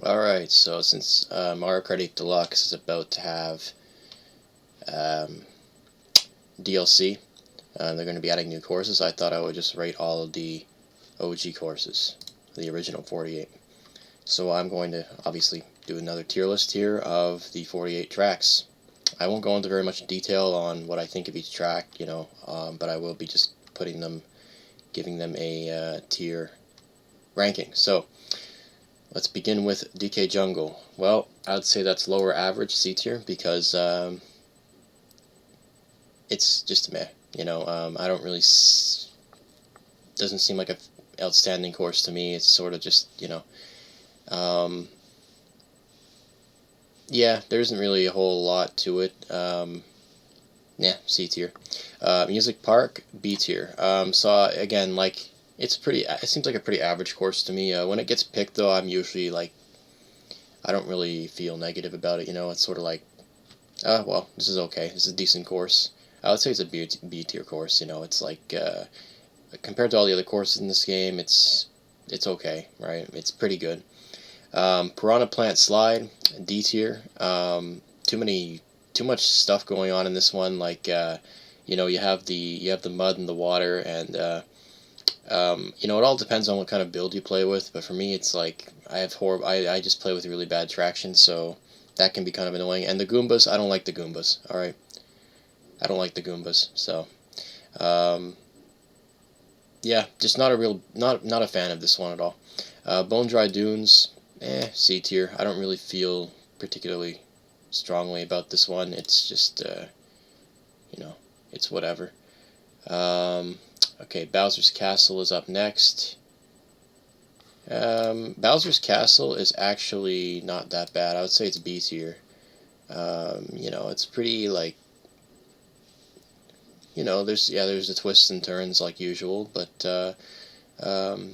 Alright, so since Mario Kart 8 Deluxe is about to have um, DLC, they're going to be adding new courses, I thought I would just rate all of the OG courses, the original 48. So I'm going to obviously do another tier list here of the 48 tracks. I won't go into very much detail on what I think of each track, but I will be just giving them a tier ranking. So, let's begin with DK Jungle. Well, I would say that's lower average C tier because it's just meh. I don't really. Doesn't seem like a outstanding course to me. It's sort of just um, yeah. There isn't really a whole lot to it. Yeah, C tier. Music Park, B tier. So again, like it's pretty. It seems like a pretty average course to me. When it gets picked, though, I'm usually like I don't really feel negative about it. It's sort of like, well, this is okay. This is a decent course. I would say it's a B tier course. It's like compared to all the other courses in this game, it's okay, right? It's pretty good. Piranha Plant Slide, D tier. Too much stuff going on in this one. Like, you have the mud and the water, and it all depends on what kind of build you play with. But for me, it's like I have horrible. I just play with really bad traction, so that can be kind of annoying. And the Goombas, I don't like the Goombas. All right, I don't like the Goombas. So, um, yeah, just not a fan of this one at all. Bone Dry Dunes, C tier. I don't really feel particularly strongly about this one. It's just you know, it's whatever. Okay, Bowser's Castle is up next. Bowser's Castle is actually not that bad. I would say it's B tier. It's pretty like there's the twists and turns like usual, but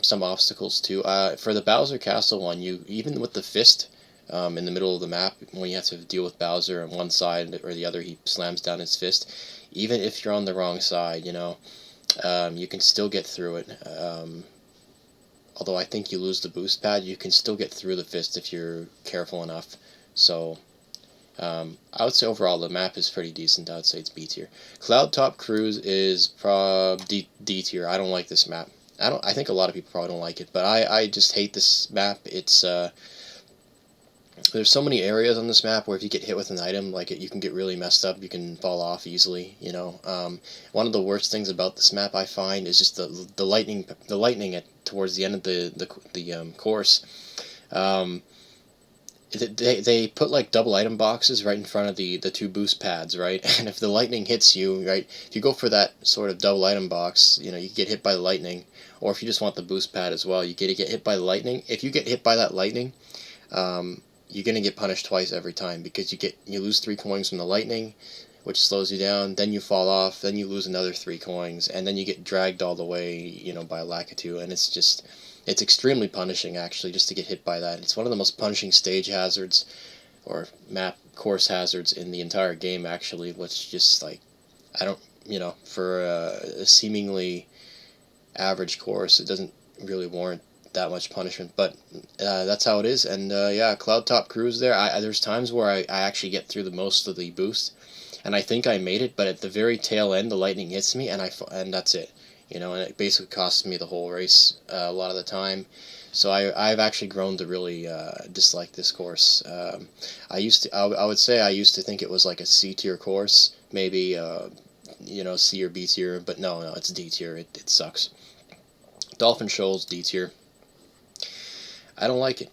some obstacles too. For the Bowser Castle one, you even with the fist in the middle of the map when you have to deal with Bowser on one side or the other, he slams down his fist. Even if you're on the wrong side, you can still get through it. Although I think you lose the boost pad, you can still get through the fist if you're careful enough. So I would say overall the map is pretty decent. I would say it's B tier. Cloud Top Cruise is D tier. I don't like this map. I think a lot of people probably don't like it, but I just hate this map. It's there's so many areas on this map where if you get hit with an item, like you can get really messed up. You can fall off easily. One of the worst things about this map I find is just the lightning towards the end of the course. Um, they put like double item boxes right in front of the two boost pads, right? And if the lightning hits you, right, if you go for that sort of double item box, you get hit by the lightning. Or if you just want the boost pad as well, you get hit by the lightning. If you get hit by that lightning, you're gonna get punished twice every time because you lose 3 coins from the lightning, which slows you down. Then you fall off. Then you lose another 3 coins, and then you get dragged all the way, by Lakitu, and it's extremely punishing actually just to get hit by that. It's one of the most punishing stage hazards or map course hazards in the entire game actually, which just like I don't for a seemingly average course, it doesn't really warrant that much punishment, but that's how it is. And yeah, Cloud Top Cruise there. There's times where I actually get through the most of the boost, and I think I made it, but at the very tail end, the lightning hits me, and that's it. And it basically costs me the whole race a lot of the time. So I've actually grown to really dislike this course. I would say I used to think it was like a C tier course, maybe C or B tier, but no, it's D tier. It sucks. Dolphin Shoals D tier. I don't like it.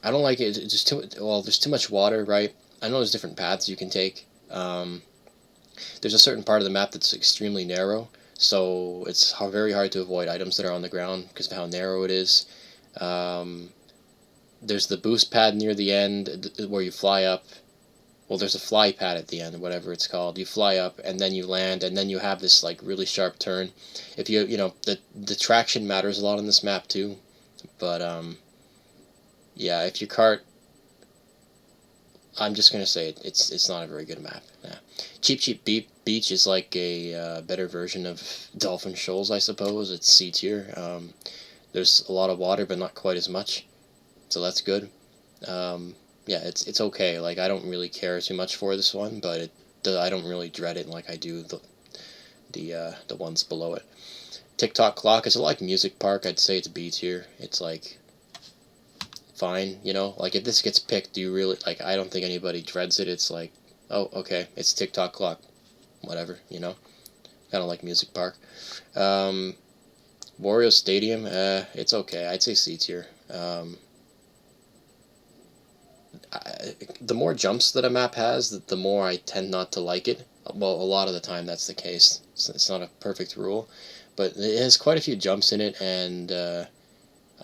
I don't like it. It's just there's too much water, right? I know there's different paths you can take. There's a certain part of the map that's extremely narrow, so it's very hard to avoid items that are on the ground because of how narrow it is. Um, there's the boost pad near the end where you fly up. Well, there's a fly pad at the end, whatever it's called. You fly up and then you land, and then you have this like really sharp turn. If the traction matters a lot on this map too, but yeah, if your cart, I'm just gonna say it's not a very good map. Yeah. Beach is like a better version of Dolphin Shoals, I suppose. It's C tier. There's a lot of water, but not quite as much, so that's good. Yeah, it's okay. Like I don't really care too much for this one, but I don't really dread it like I do the ones below it. TikTok Clock is like Music Park. I'd say it's B tier. It's like fine, you know. Like if this gets picked, do you really like? I don't think anybody dreads it. It's like, oh, okay, it's TikTok Clock, whatever, you know. Kind of like Music Park. Um, Wario Stadium, it's okay. I'd say C tier. The more jumps that a map has, the more I tend not to like it. Well, a lot of the time that's the case. It's not a perfect rule, but it has quite a few jumps in it, and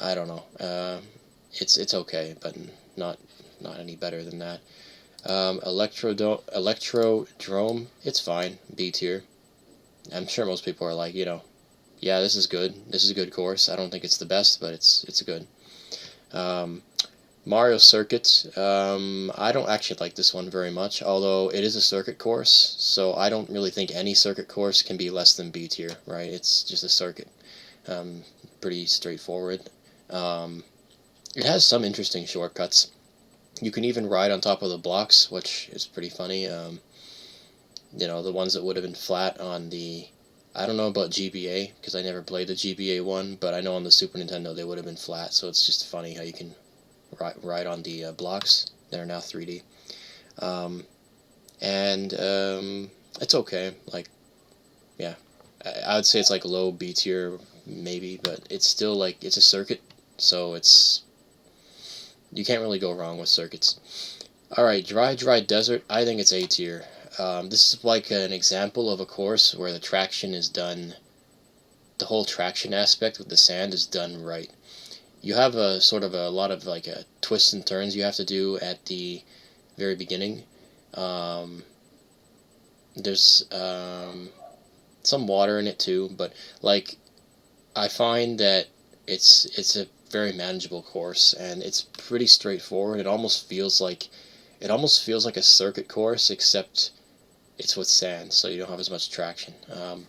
I don't know. It's okay, but not not any better than that. Electrodrome, it's fine. B tier. I'm sure most people are like, you know, yeah, this is good. This is a good course. I don't think it's the best, but it's good. Um, Mario Circuit. I don't actually like this one very much, although it is a circuit course, so I don't really think any circuit course can be less than B tier, right? It's just a circuit. Um, Pretty straightforward. Um, it has some interesting shortcuts. You can even ride on top of the blocks, which is pretty funny. You know, the ones that would have been flat on the... I don't know about GBA, because I never played the GBA one, but I know on the Super Nintendo they would have been flat, so it's just funny how you can ride on the blocks that are now 3D. Um, and it's okay. Like, yeah, I would say it's like low B tier, maybe, but it's still like, it's a circuit, so it's... You can't really go wrong with circuits. Alright, Dry Desert, I think it's A tier. This is like an example of a course where the traction is done, the whole traction aspect with the sand is done right. You have a sort of a lot of like twists and turns you have to do at the very beginning. Um, there's some water in it too, but like I find that it's a very manageable course and it's pretty straightforward. It almost feels like a circuit course, except it's with sand, so you don't have as much traction.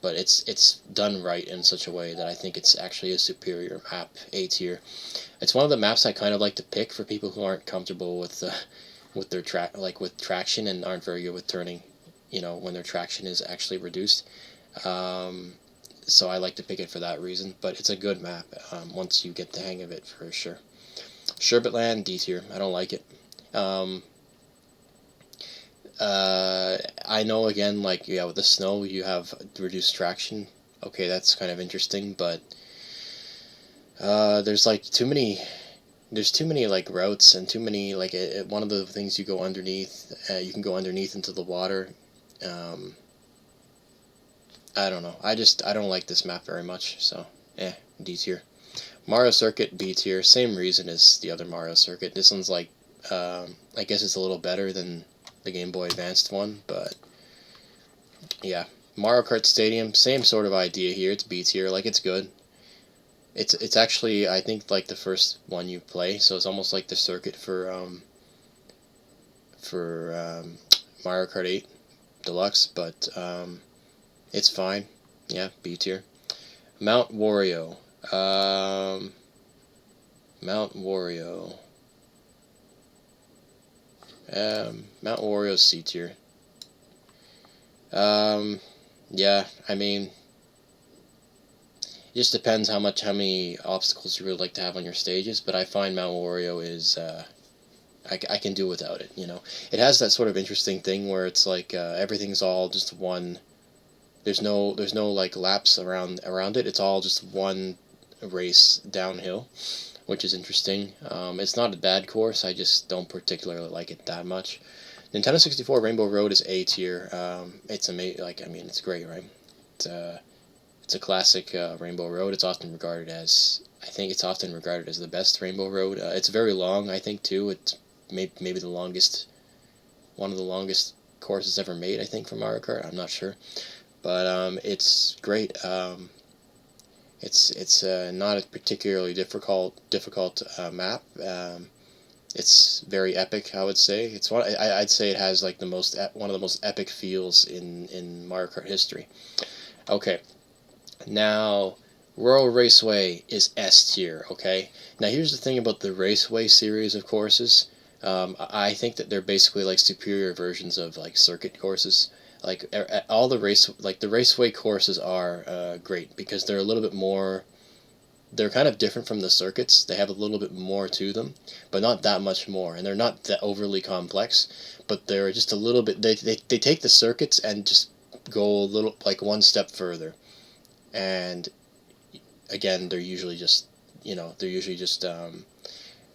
But it's done right in such a way that I think it's actually a superior map, A tier. It's one of the maps I kind of like to pick for people who aren't comfortable with their with traction and aren't very good with turning. You know, when their traction is actually reduced. Um, so I like to pick it for that reason. But it's a good map once you get the hang of it for sure. Sherbetland, D tier. I don't like it. Um, I know again, like yeah, with the snow you have reduced traction. Okay, that's kind of interesting, but there's like too many. There's too many like routes and too many like one of the things you go underneath. You can go underneath into the water. Um, I don't know. I don't like this map very much. So D tier. Mario Circuit B tier. Same reason as the other Mario Circuit. This one's like I guess it's a little better than the Game Boy Advanced one, but yeah. Mario Kart Stadium. Same sort of idea here. It's B tier. Like it's good. It's actually I think like the first one you play, so it's almost like the circuit for Mario Kart 8 Deluxe, but it's fine. Yeah, B tier. Mount Wario. Um, Mount Wario. Mount Wario C tier. Um, yeah, I mean, it just depends how many obstacles you really like to have on your stages, but I find Mount Wario is I can do without it. You know, it has that sort of interesting thing where it's like everything's all just one. There's no like laps around it. It's all just one race downhill, which is interesting. It's not a bad course. I just don't particularly like it that much. Nintendo 64 Rainbow Road is A tier. It's amazing. Like I mean, it's great, right? It's, uh, it's a classic Rainbow Road. It's often regarded as I think it's often regarded as the best Rainbow Road. It's very long. I think too. It's maybe the longest, one of the longest courses ever made. I think for Mario Kart. I'm not sure, but it's great. It's not a particularly difficult map. It's very epic, I would say. I'd say it has like one of the most epic feels in Mario Kart history. Okay, now Royal Raceway is S tier. Okay, now here's the thing about the Raceway series of courses. I think that they're basically like superior versions of like circuit courses. Like all the the raceway courses are great because they're a little bit more. They're kind of different from the circuits. They have a little bit more to them, but not that much more, and they're not that overly complex. But they're just a little bit. They take the circuits and just go a little like one step further. And again, they're usually just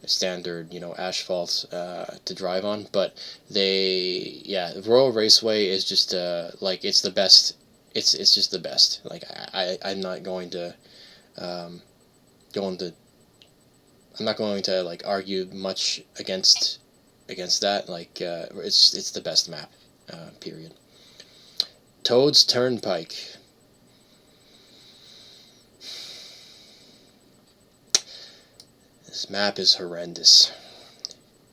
standard, asphalt to drive on. But yeah, Royal Raceway is just like it's the best. It's just the best. Like I'm not going to um, going to I'm not going to like argue much against that. Like it's the best map. Period. Toad's Turnpike. This map is horrendous.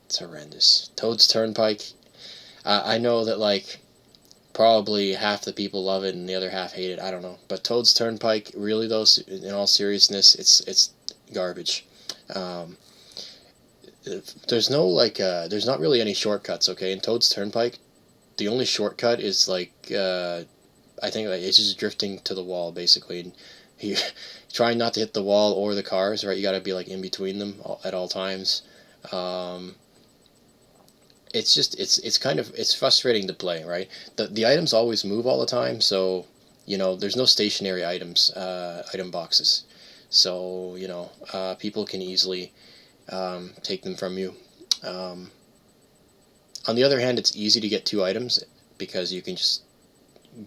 It's horrendous. Toad's Turnpike. I know that like probably half the people love it and the other half hate it. I don't know. But Toad's Turnpike, really though, in all seriousness, it's garbage. Um, there's no there's not really any shortcuts. Okay, in Toad's Turnpike, the only shortcut is like I think like, it's just drifting to the wall basically, and you trying not to hit the wall or the cars. Right, you got to be like in between them at all times. Um, it's just it's frustrating to play. Right, the items always move all the time, so there's no stationary items, item boxes, so people can easily take them from you. Um, on the other hand, it's easy to get two items because you can just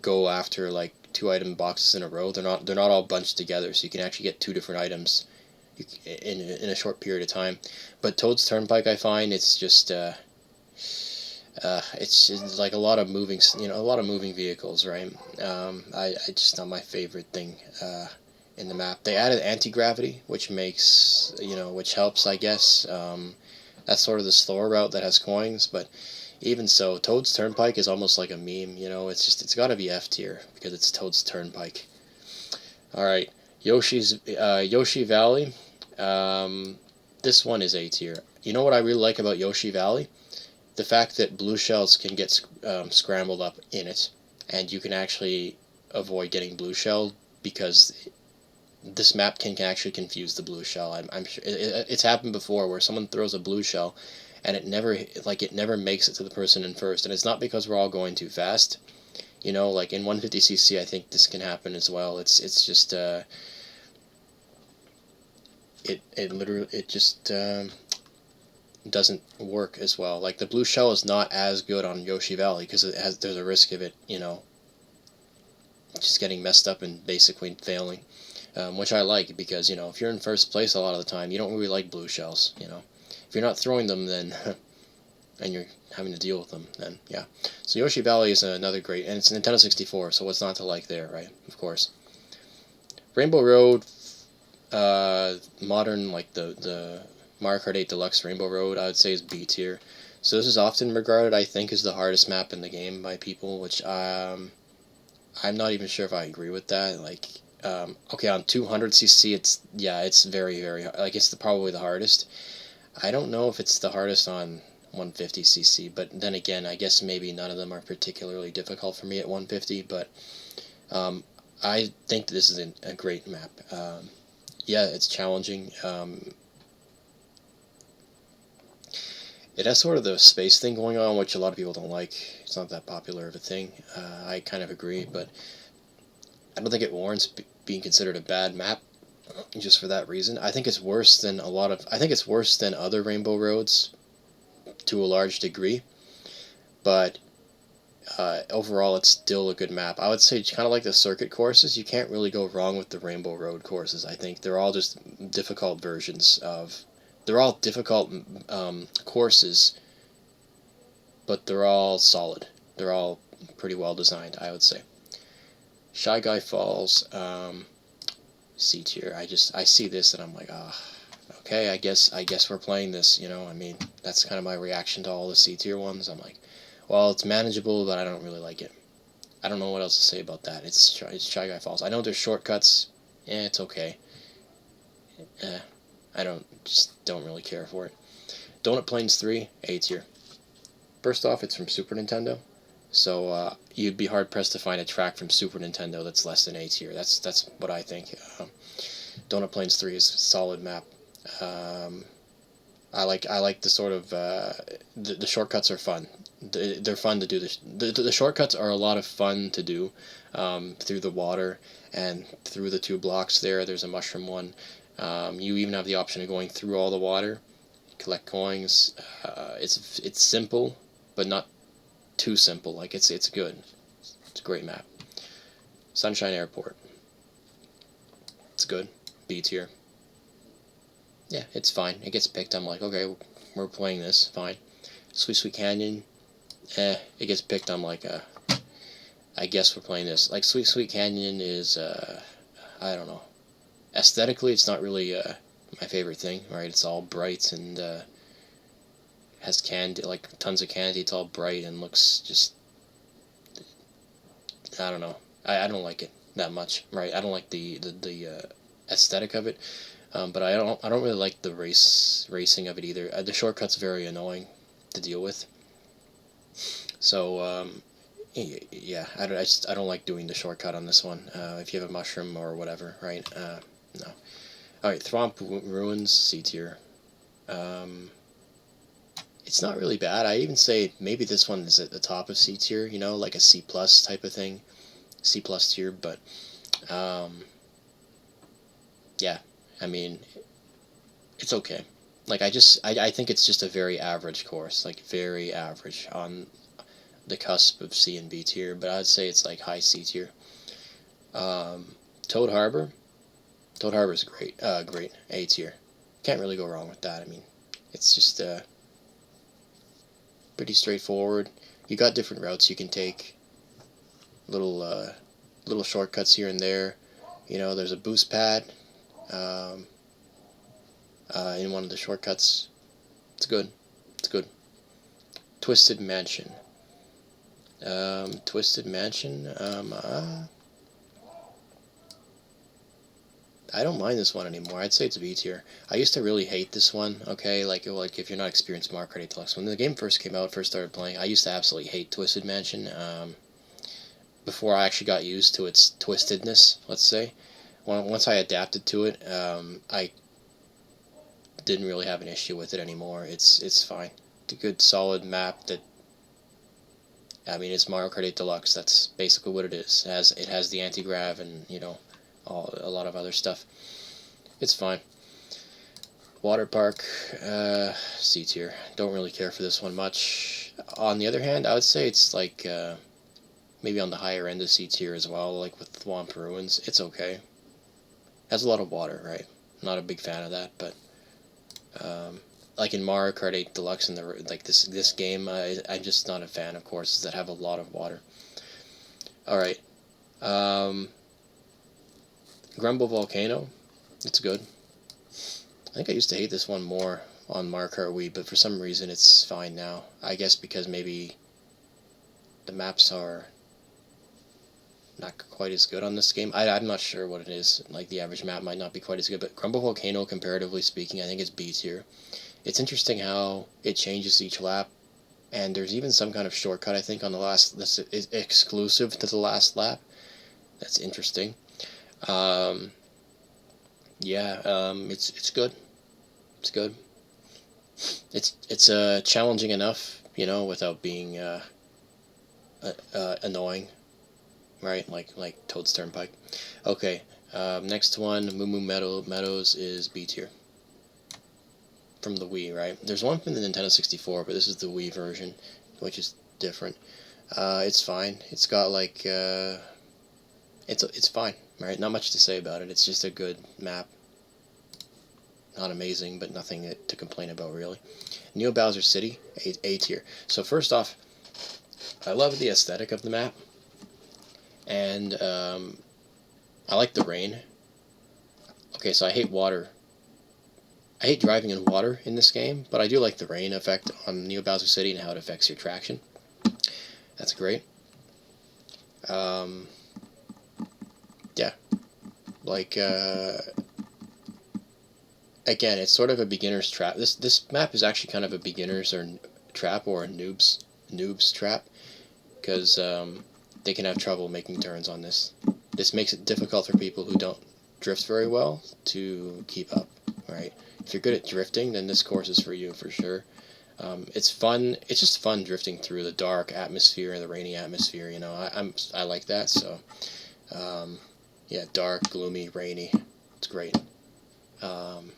go after like two item boxes in a row. They're not all bunched together, so you can actually get two different items in a short period of time. But Toad's Turnpike, I find it's just like a lot of moving vehicles, right? I just not my favorite thing in the map. They added anti-gravity, which helps, I guess. That's sort of the slower route that has coins, but even so, Toad's Turnpike is almost like a meme. It's got to be F tier because it's Toad's Turnpike. All right, Yoshi Valley. Um, this one is A tier. You know what I really like about Yoshi Valley? The fact that blue shells can get scrambled up in it, and you can actually avoid getting blue shelled because this map can actually confuse the blue shell. I'm sure it's happened before where someone throws a blue shell, and it never makes it to the person in first, and it's not because we're all going too fast. Like in 150cc, I think this can happen as well. It's just it literally it just doesn't work as well. Like the blue shell is not as good on Yoshi Valley because there's a risk of it, just getting messed up and basically failing. Which I like because if you're in first place a lot of the time, you don't really like blue shells. If you're not throwing them, then and you're having to deal with them, then yeah. So Yoshi Valley is another great, and it's Nintendo 64, so what's not to like there, right? Of course. Rainbow Road, modern like the Mario Kart 8 Deluxe Rainbow Road, I would say is B tier. So this is often regarded, I think, as the hardest map in the game by people, which I'm not even sure if I agree with that. Like, okay, on 200cc, it's very, very hard. Like, it's probably the hardest. I don't know if it's the hardest on 150cc, but then again, I guess maybe none of them are particularly difficult for me at 150, but I think this is a great map. Yeah, it's challenging. It has sort of the space thing going on, which a lot of people don't like. It's not that popular of a thing. I kind of agree, but I don't think it warrants being considered a bad map just for that reason. I think it's worse than I think it's worse than other Rainbow Roads to a large degree, but overall it's still a good map. I would say kind of like the circuit courses, you can't really go wrong with the Rainbow Road courses. I think they're all just difficult versions of... They're all difficult courses, but they're all solid. They're all pretty well designed, I would say. Shy Guy Falls, C tier. I see this and I'm like, okay, I guess we're playing this. I mean, that's kind of my reaction to all the C tier ones. I'm like, well, it's manageable, but I don't really like it. I don't know what else to say about that. It's Shy Guy Falls. I know there's shortcuts. It's okay. I don't really care for it. Donut Plains 3, A tier. First off, it's from Super Nintendo, so you'd be hard pressed to find a track from Super Nintendo that's less than A tier. That's what I think. Donut Plains 3 is a solid map. I like the sort of the shortcuts are fun. They're fun to do. The shortcuts are a lot of fun to do through the water and through the two blocks there. There's a mushroom one. You even have the option of going through all the water, collect coins. It's simple, but not too simple. Like it's good. It's a great map. Sunshine Airport. It's good. B tier. Yeah, it's fine. It gets picked. I'm like, okay, we're playing this. Fine. Sweet Sweet Canyon. It gets picked. I'm like, I guess we're playing this. Like Sweet Sweet Canyon is, I don't know. Aesthetically, it's not really my favorite thing. Right? It's all bright and has candy, like tons of candy. It's all bright and looks just, I don't know. I don't like it that much. Right? I don't like the aesthetic of it. But I don't really like the racing of it either. The shortcut's very annoying to deal with. So yeah, I don't like doing the shortcut on this one. If you have a mushroom or whatever, right? No. All right, Thwomp Ruins C tier. It's not really bad. I even say maybe this one is at the top of C tier. You know, like a C plus type of thing, C plus tier. But yeah. I mean, it's okay. Like I think it's just a very average course, like very average on the cusp of C and B tier, but I'd say it's like high C tier. Toad Harbor. Toad Harbor is great. Great A tier. Can't really go wrong with that. I mean, it's just pretty straightforward. You got different routes you can take. Little shortcuts here and there. You know, there's a boost pad. In one of the shortcuts. It's good. It's good. Twisted Mansion. Twisted Mansion. I don't mind this one anymore. I'd say it's B tier. I used to really hate this one. Okay, like if you're not experienced Mario Kart 8 Deluxe, when the game first came out, first started playing, I used to absolutely hate Twisted Mansion. Before I actually got used to its twistedness, let's say. Once I adapted to it, I didn't really have an issue with it anymore. It's fine. It's a good solid map that, I mean, it's Mario Kart 8 Deluxe. That's basically what it is. It has the anti-grav and, you know, a lot of other stuff. It's fine. Water Park, C tier. Don't really care for this one much. On the other hand, I would say it's like maybe on the higher end of C tier as well, like with Thwomp Ruins. It's okay. Has a lot of water, right? Not a big fan of that, but like in Mario Kart 8 Deluxe and like this game, I'm just not a fan of courses that have a lot of water. All right, Grumble Volcano, it's good. I think I used to hate this one more on Mario Kart Wii, but for some reason it's fine now. I guess because maybe the maps are not quite as good on this game. I'm not sure what it is. Like the average map might not be quite as good, but Grumble Volcano, comparatively speaking, I think it's B tier. It's interesting how it changes each lap, and there's even some kind of shortcut, I think, on the last, that's exclusive to the last lap. That's interesting. Yeah, it's good. It's good. It's challenging enough, you know, without being annoying, right? Like Toad's Turnpike. Okay, next one, Moo Moo Meadows is B tier. From the Wii, right? There's one from the Nintendo 64, but this is the Wii version, which is different. It's fine. It's got like it's fine, right? Not much to say about it. It's just a good map. Not amazing, but nothing to complain about really. Neo Bowser City, A tier. So first off, I love the aesthetic of the map, and I like the rain. Okay, so I hate water. I hate driving in water in this game, but I do like the rain effect on Neo Bowser City and how it affects your traction. That's great. Yeah, like again, it's sort of a beginner's trap. This map is actually kind of a beginner's or trap or a noob's trap, because they can have trouble making turns on this. This makes it difficult for people who don't drift very well to keep up, right? If you're good at drifting, then this course is for you for sure. It's fun. It's just fun drifting through the dark atmosphere and the rainy atmosphere. You know, I like that. So, yeah, dark, gloomy, rainy. It's great. Um,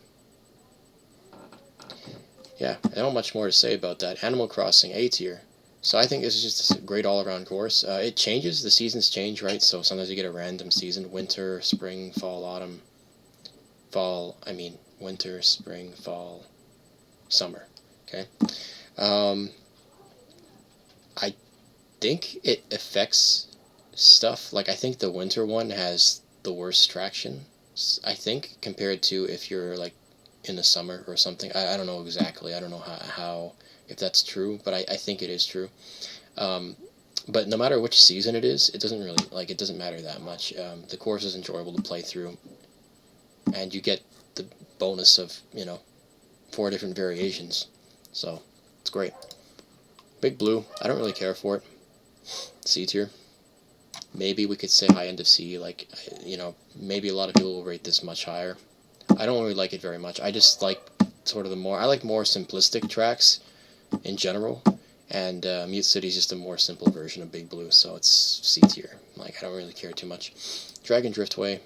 yeah, I don't much more to say about that. Animal Crossing A tier. So I think this is just a great all-around course. It changes. The seasons change, right? So sometimes you get a random season: winter, spring, fall, autumn, fall. I mean, winter, spring, fall, summer. Okay. Um, I think it affects stuff. Like I think the winter one has the worst traction. I think compared to if you're like in the summer or something. I don't know exactly. I don't know how if that's true, but I think it is true. Um, but no matter which season it is, it doesn't really like it doesn't matter that much. The course is enjoyable to play through, and you get the bonus of 4 different variations. So it's great. Big Blue. I don't really care for it. C tier. Maybe we could say high end of C. Like maybe a lot of people will rate this much higher. I don't really like it very much. I just like sort of I like more simplistic tracks in general, and Mute City is just a more simple version of Big Blue, so it's C tier. Like I don't really care too much. Dragon Driftway,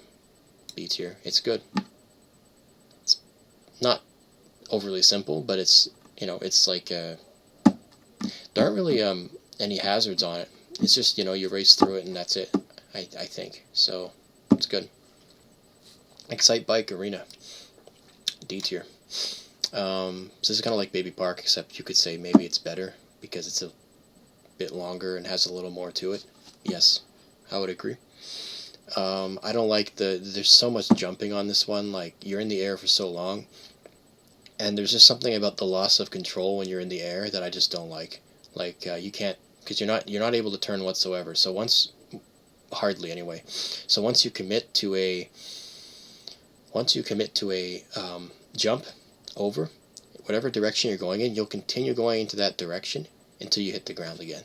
B tier. It's good. It's not overly simple, but it's like there aren't really any hazards on it. It's just you race through it and that's it. I think so. It's good. Excite Bike Arena, D tier. So this is kind of like Baby Park, except you could say maybe it's better because it's a bit longer and has a little more to it. Yes, I would agree. I don't like there's so much jumping on this one. Like you're in the air for so long, and there's just something about the loss of control when you're in the air that I just don't like. Like you can't because you're not able to turn whatsoever. So hardly anyway. So once you commit to a jump over whatever direction you're going in, you'll continue going into that direction until you hit the ground again.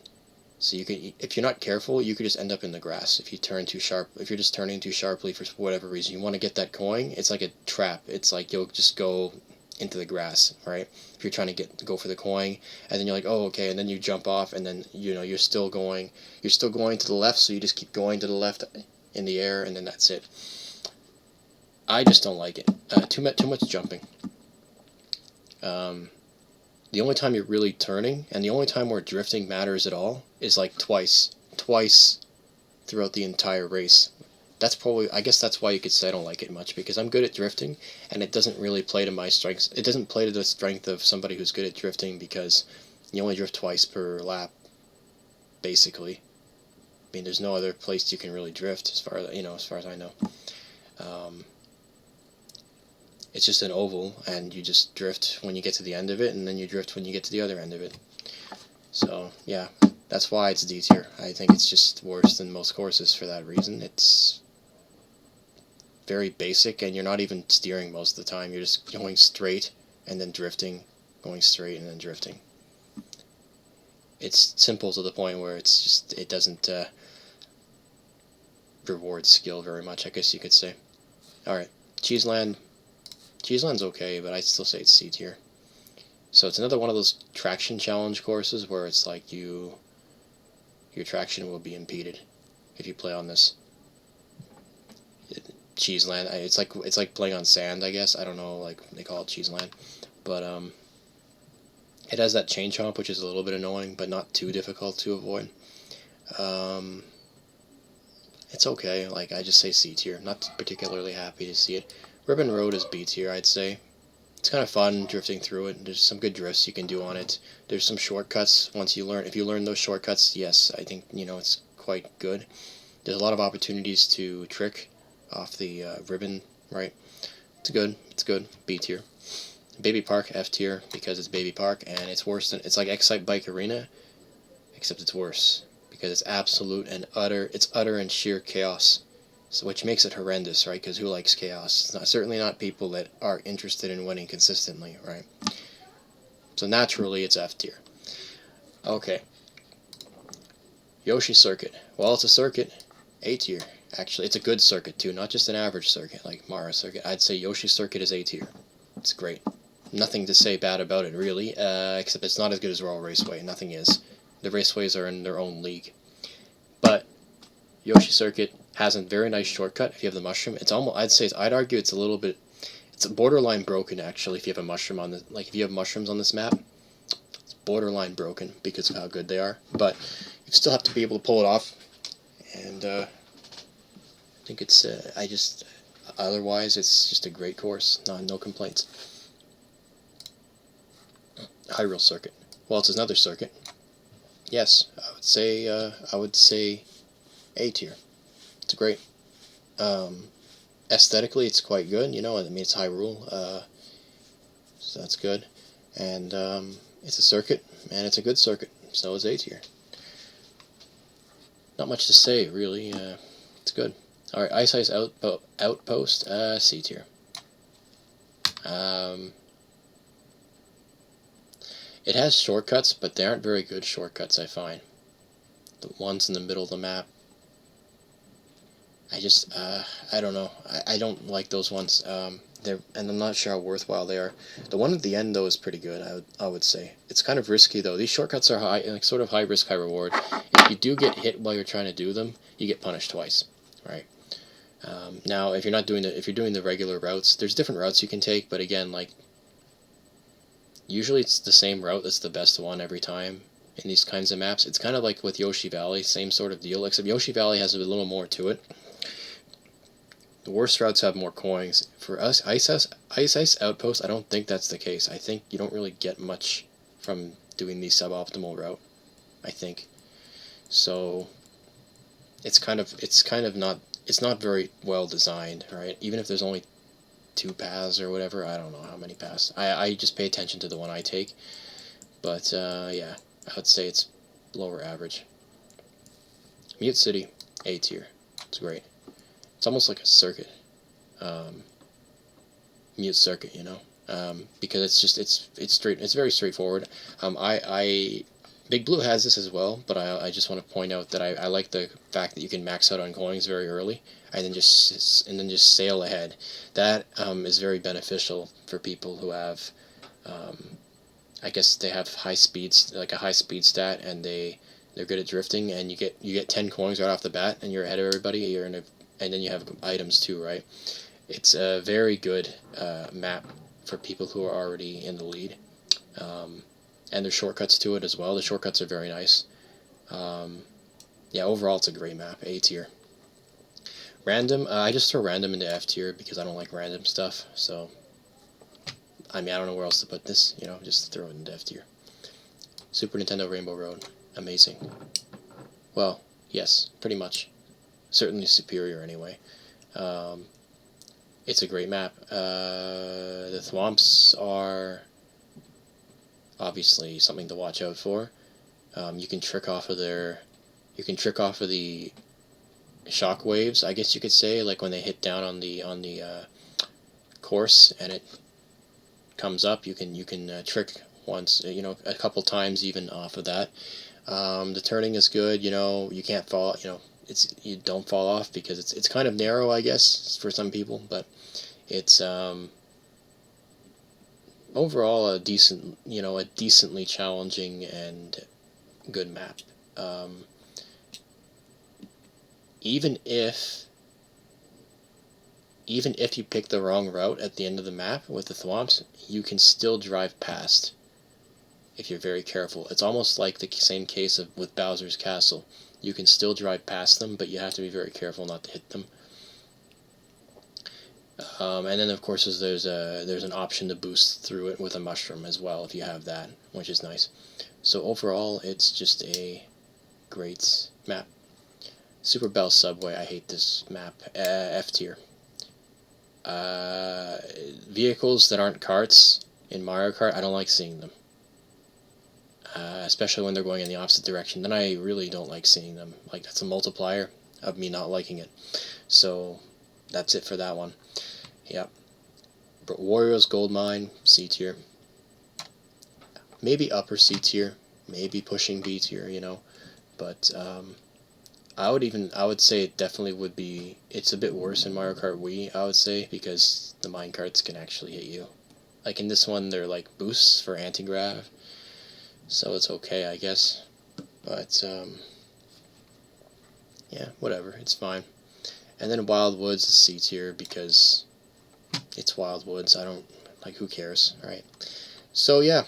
So if you're not careful, you could just end up in the grass if you turn too sharp. If you're just turning too sharply for whatever reason, you want to get that coin. It's like a trap. It's like you'll just go into the grass, right? If you're trying to go for the coin, and then you're like, oh, okay, and then you jump off, and then you're still going to the left, so you just keep going to the left in the air, and then that's it. I just don't like it. Too much jumping. The only time you're really turning, and the only time where drifting matters at all, is like twice throughout the entire race. I guess that's why you could say I don't like it much, because I'm good at drifting, and it doesn't really play to my strengths. It doesn't play to the strength of somebody who's good at drifting, because you only drift twice per lap, basically. I mean, there's no other place you can really drift, as far as I know. It's just an oval, and you just drift when you get to the end of it, and then you drift when you get to the other end of it. So, yeah, that's why it's D tier. I think it's just worse than most courses for that reason. It's very basic, and you're not even steering most of the time. You're just going straight, and then drifting, going straight, and then drifting. It's simple to the point where it doesn't reward skill very much, I guess you could say. Alright, Cheeseland. Cheeseland's okay, but I'd still say it's C tier. So it's another one of those traction challenge courses where it's like your traction will be impeded if you play on this. Cheeseland, it's like playing on sand, I guess. I don't know, like they call it Cheeseland, but it has that chain chomp, which is a little bit annoying, but not too difficult to avoid. It's okay. Like I just say C tier. Not particularly happy to see it. Ribbon Road is B tier, I'd say. It's kind of fun drifting through it. There's some good drifts you can do on it. There's some shortcuts. If you learn those shortcuts, yes, I think it's quite good. There's a lot of opportunities to trick off the ribbon, right? It's good. B tier. Baby Park, F tier, because it's Baby Park, and it's like Excite Bike Arena, except it's worse because it's utter and sheer chaos. So, which makes it horrendous, right? Because who likes chaos? It's not, certainly not people that are interested in winning consistently, right? So naturally, it's F tier. Okay. Yoshi Circuit. Well, it's a circuit. A tier. Actually, it's a good circuit too, not just an average circuit like Mario Circuit. I'd say Yoshi Circuit is A tier. It's great. Nothing to say bad about it, really, except it's not as good as Royal Raceway. Nothing is. The raceways are in their own league. But Yoshi Circuit has a very nice shortcut if you have the mushroom. It's almost, I'd argue it's a little bit, it's borderline broken actually if you have a mushroom on the, like if you have mushrooms on this map. It's borderline broken because of how good they are. But you still have to be able to pull it off. And I think it's, otherwise it's just a great course. No complaints. Hyrule Circuit. Well, it's another circuit. Yes, I would say A tier. It's great. Aesthetically, it's quite good. You know, I mean, it's Hyrule, so that's good. And it's a circuit, and it's a good circuit. So it's A tier. Not much to say, really. It's good. All right, Ice Outpost, C tier. It has shortcuts, but they aren't very good shortcuts, I find. The ones in the middle of the map. I don't know. I don't like those ones. And I'm not sure how worthwhile they are. The one at the end, though, is pretty good, I would say. It's kind of risky, though. These shortcuts are like sort of high risk, high reward. If you do get hit while you're trying to do them, you get punished twice, right? Now, if you're doing the regular routes, there's different routes you can take, but again, like, usually it's the same route that's the best one every time in these kinds of maps. It's kind of like with Yoshi Valley, same sort of deal, except Yoshi Valley has a little more to it. The worst routes have more coins. For us, Ice Outpost, I don't think that's the case. I think you don't really get much from doing the suboptimal route, I think. So it's not very well designed, right? Even if there's only 2 paths or whatever, I don't know how many paths. I just pay attention to the one I take. But yeah, I would say it's lower average. Mute City, A tier. It's great. It's almost like a circuit. Mute circuit, you know. Because it's very straightforward. Big Blue has this as well, but I just want to point out that I like the fact that you can max out on coins very early and then just sail ahead. That is very beneficial for people who have, I guess they have high speeds, like a high speed stat, and they're good at drifting, and you get 10 coins right off the bat, and you're ahead of everybody. And then you have items too, right? It's a very good map for people who are already in the lead. And there's shortcuts to it as well. The shortcuts are very nice. Yeah, overall it's a great map, A tier. Random, I just throw random into F tier because I don't like random stuff. So, I mean, I don't know where else to put this. You know, just throw it into F tier. Super Nintendo Rainbow Road, amazing. Well, yes, pretty much. Certainly superior anyway. It's a great map. The thwomps are obviously something to watch out for. You can trick off of the shock waves, I guess you could say, like when they hit down on the course and it comes up. You can trick once, you know, a couple times even off of that. The turning is good. You know, you can't fall. You know, you don't fall off because it's kind of narrow, I guess, for some people, but it's overall a decently challenging and good map. Even if you pick the wrong route at the end of the map with the thwomps, you can still drive past if you're very careful. It's almost like the same case with Bowser's Castle. You can still drive past them, but you have to be very careful not to hit them. And then, of course, there's an option to boost through it with a mushroom as well, if you have that, which is nice. So overall, it's just a great map. Super Bell Subway, I hate this map. F tier. Vehicles that aren't carts in Mario Kart, I don't like seeing them. Especially when they're going in the opposite direction. Then I really don't like seeing them. Like, that's a multiplier of me not liking it. So that's it for that one. Yep. But Wario's Gold Mine, C tier. Maybe upper C tier, maybe pushing B tier, you know. But I would say it definitely would be. It's a bit worse in Mario Kart Wii, I would say, because the mine carts can actually hit you. Like in this one, they're like boosts for anti-grav, so it's okay, I guess. But yeah, whatever, it's fine. And then Wild Woods is C tier because it's Wild Woods. I don't like. Who cares, right? So yeah,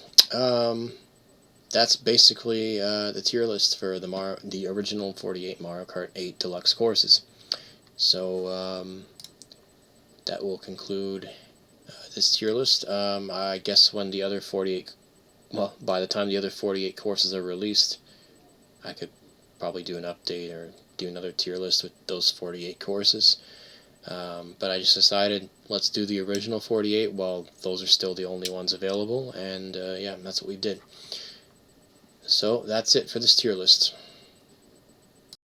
that's basically the tier list for the original 48 Mario Kart 8 Deluxe courses. So that will conclude this tier list. I guess when the other 48, well, by the time the other 48 courses are released, I could probably do an update or do another tier list with those 48 courses. But I just decided, let's do the original 48 while those are still the only ones available, and yeah, that's what we did. So that's it for this tier list.